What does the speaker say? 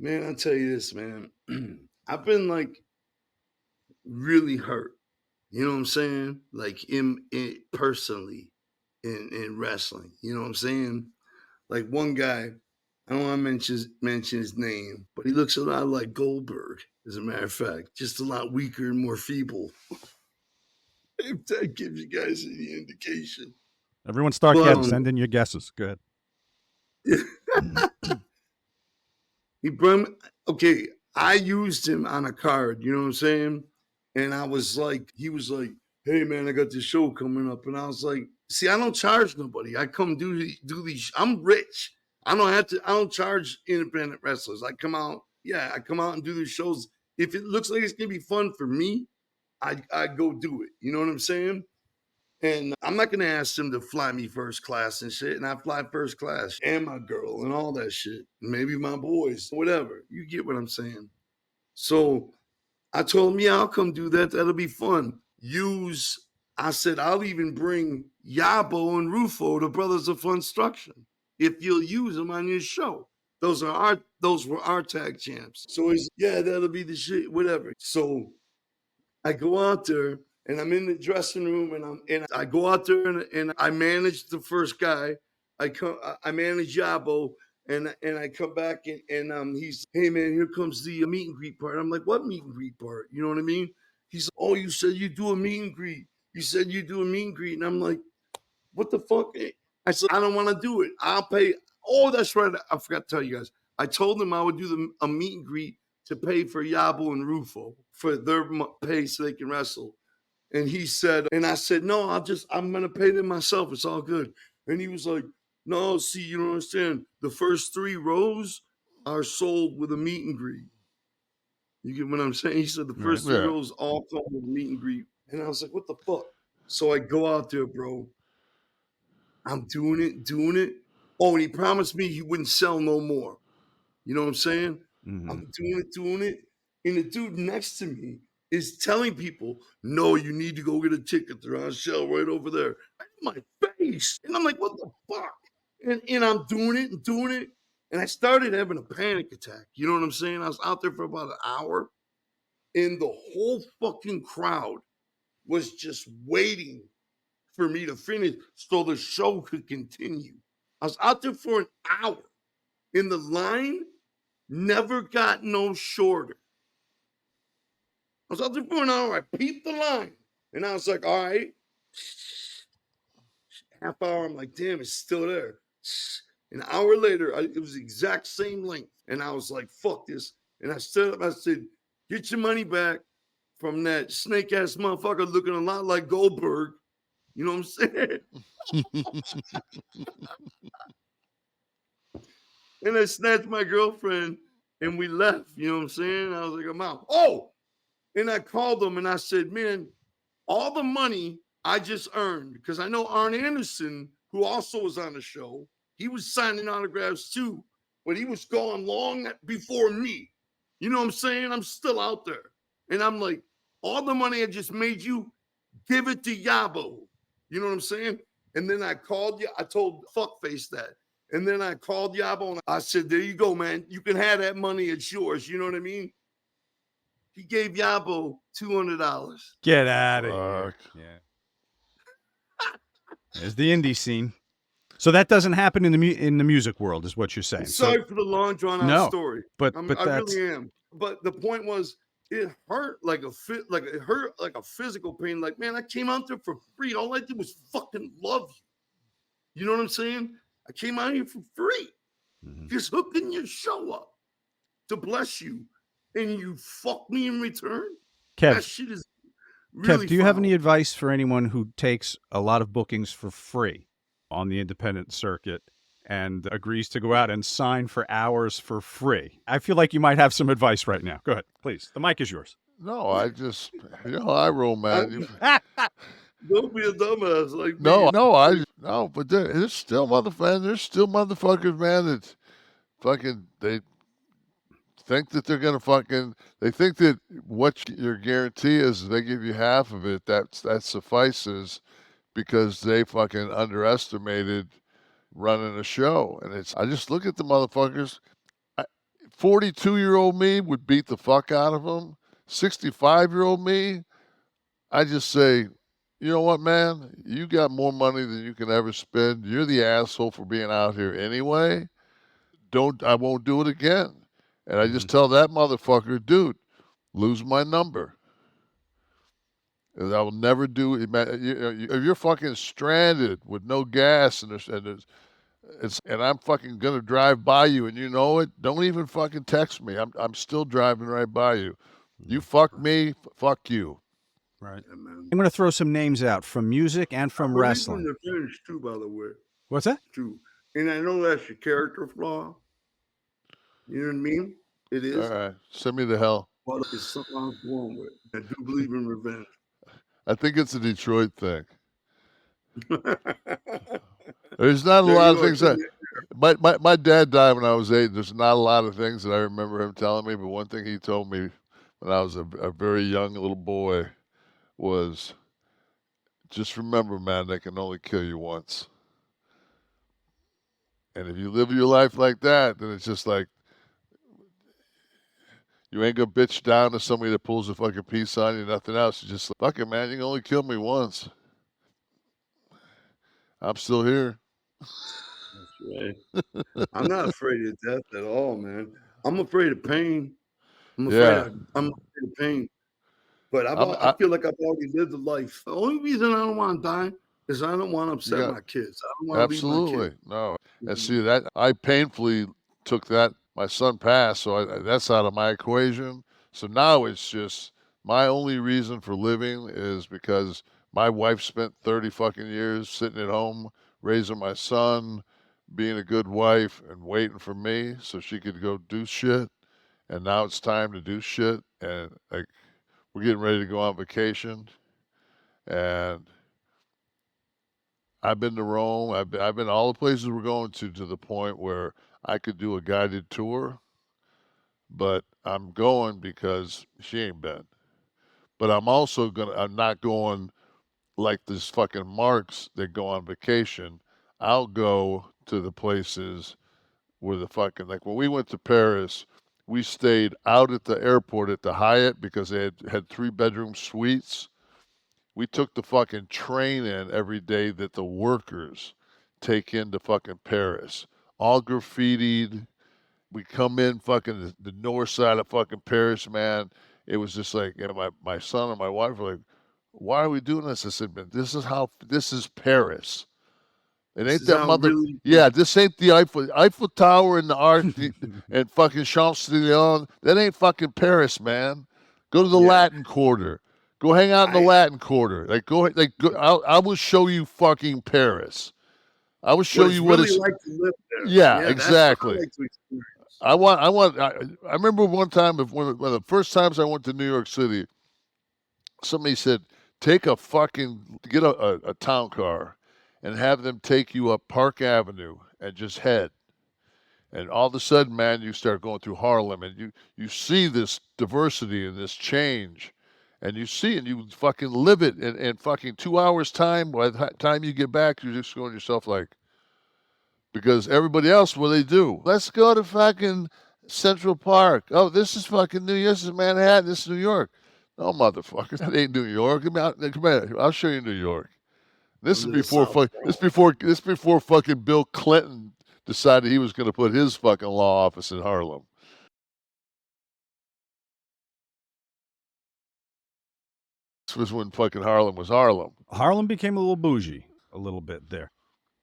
Man, I'll tell you this, man. I've been like really hurt. You know what I'm saying? Like in personally in wrestling. You know what I'm saying? Like one guy, I don't want to mention his name, but he looks a lot like Goldberg, as a matter of fact, just a lot weaker and more feeble. If that gives you guys any indication. Everyone start But getting. Send in your guesses. Good. he brought okay. I used him on a card. You know what I'm saying? And I was like, he was like, "Hey man, I got this show coming up," and I was like, "See, I don't charge nobody. I come do these. I'm rich. I don't have to. I don't charge independent wrestlers. I come out. Yeah, I come out and do these shows. If it looks like it's gonna be fun for me, I go do it. You know what I'm saying? And I'm not gonna ask them to fly me first class and shit. And I fly first class and my girl and all that shit. Maybe my boys, whatever. You get what I'm saying? So I told him, yeah, I'll come do that. That'll be fun. I said, I'll even bring Yabo and Rufo, the brothers of Funstruction, if you'll use them on your show. Those were our tag champs. So he's, yeah, that'll be the shit, whatever. So I go out there and I'm in the dressing room and I go out there and I manage the first guy. I manage Yabo and I come back and he's, hey man, here comes the meet and greet part. I'm like, what meet and greet part? You know what I mean? He's, oh, you said you do a meet and greet. You said you do a meet and greet, and I'm like, what the fuck? I said, I don't want to do it. I'll pay. Oh, that's right. I forgot to tell you guys. I told them I would do a meet and greet to pay for Yabo and Rufo for their pay so they can wrestle. And he said, and I said, no, I'm going to pay them myself. It's all good. And he was like, no, see, you don't understand. The first 3 rows are sold with a meet and greet. You get what I'm saying? He said the Right. first three Yeah. rows all come with a meet and greet. And I was like, what the fuck? So I go out there, bro. I'm doing it. Oh, and he promised me he wouldn't sell no more. You know what I'm saying? Mm-hmm. I'm doing it. And the dude next to me is telling people, no, you need to go get a ticket. They're on sale right over there. Right in my face. And I'm like, what the fuck? And I'm doing it and doing it. And I started having a panic attack. You know what I'm saying? I was out there for about an hour, and the whole fucking crowd was just waiting for me to finish so the show could continue. I was out there for an hour, and the line never got no shorter. I was out there for an hour. I peeped the line, and I was like, all right. Half hour, I'm like, damn, it's still there. An hour later, it was the exact same length. And I was like, fuck this. And I stood up, I said, get your money back from that snake ass motherfucker looking a lot like Goldberg. You know what I'm saying? And I snatched my girlfriend and we left. You know what I'm saying? I was like, I'm out. Oh, and I called them and I said, man, all the money I just earned, because I know Arn Anderson, who also was on the show, he was signing autographs too, but he was gone long before me. You know what I'm saying? I'm still out there. And I'm like, all the money I just made you, give it to Yabo. You know what I'm saying? And then I called you, I told Fuckface that. And then I called Yabo and I said, there you go, man. You can have that money. It's yours. You know what I mean? He gave Yabo $200. Get out of here. Fuck. Yeah. There's the indie scene. So that doesn't happen in the music world, is what you're saying. Sorry for the long drawn out No, story. but I that's really am. But the point was, it hurt like it hurt like a physical pain. Like, man, I came out there for free. All I did was fucking love you. You know what I'm saying? I came out here for free, just hooking your show up to bless you, and you fuck me in return. That Kev. shit is Kev, really do you have foul. any advice for anyone who takes a lot of bookings for free on the independent circuit and agrees to go out and sign for hours for free? I feel like you might have some advice right now. Go ahead, please. The mic is yours. No, I just, you know, I roll, man. Don't be a dumbass like me. No, but there's still motherfuckers, man, that fucking, they think that they're gonna fucking, they think that what your guarantee is they give you half of it, that suffices because they fucking underestimated running a show. And I just look at the motherfuckers. 42-year-old me would beat the fuck out of him. 65-year-old me, I just say, you know what, man? You got more money than you can ever spend. You're the asshole for being out here anyway. I won't do it again. And I just tell that motherfucker, dude, lose my number. And I will never do it. If you're fucking stranded with no gas and I'm fucking gonna drive by you and you know it, don't even fucking text me. I'm still driving right by you. You fuck me, fuck you. Right. Yeah, man. I'm going to throw some names out from music and from I believe in wrestling. the finish too, by the way. What's that? Too. And I know that's your character flaw. You know what I mean? It is. All right, send me the hell. But it's something I was born with. I do believe in revenge. I think it's a Detroit thing. There's not a There lot you of go. things that my dad died when I was 8. There's not a lot of things that I remember him telling me, but one thing he told me when I was a very young little boy was, just remember, man, they can only kill you once. And if you live your life like that, then it's just like, you ain't gonna bitch down to somebody that pulls a fucking piece on you, nothing else. You just like, fuck it, man, you can only kill me once. I'm still here. That's right. I'm not afraid of death at all, man. I'm afraid of pain. I'm Yeah. afraid of pain. But I feel like I've already lived a life. The only reason I don't want to die is I don't want to upset my kids. I don't want to leave my Absolutely. kids. No. And Mhm. see that I painfully took that. My son passed, so that's out of my equation. So now it's just my only reason for living is because my wife spent 30 fucking years sitting at home raising my son, being a good wife and waiting for me so she could go do shit. And now it's time to do shit, and like we're getting ready to go on vacation, and I've been to Rome. I've been all the places we're going to the point where I could do a guided tour, but I'm going because she ain't been. But I'm not going like this fucking marks that go on vacation. I'll go to the places where the fucking, like when we went to Paris, we stayed out at the airport at the Hyatt because they had 3-bedroom suites. We took the fucking train in every day that the workers take into fucking Paris. All graffitied. We come in fucking the north side of fucking Paris, man. It was just like, my son and my wife were like, why are we doing this? I said, man, this is Paris. It This ain't is that how it really is. yeah, this ain't the Eiffel Tower and the Arc and fucking Champs-Élysées. That ain't fucking Paris, man. Go to the Yeah. Latin Quarter. Go hang out in the Latin Quarter. I will show you fucking Paris. I will show What it's you what really it's like to live there. Yeah, That's what I exactly. like to experience. I remember one time one of the first times I went to New York City, somebody said, get a town car and have them take you up Park Avenue and just head. And all of a sudden, man, you start going through Harlem and you see this diversity and this change. And you see it and you fucking live it in fucking 2 hours time. By the time you get back, you're just going to yourself like, because everybody else, what they do? Let's go to fucking Central Park. Oh, this is fucking New York. This is Manhattan. This is New York. No, motherfucker, that ain't New York. Come here. I'll show you New York. This is Under the before South this before fucking Bill Clinton decided he was going to put his fucking law office in Harlem. This was when fucking Harlem was Harlem. Harlem became a little bougie a little bit there.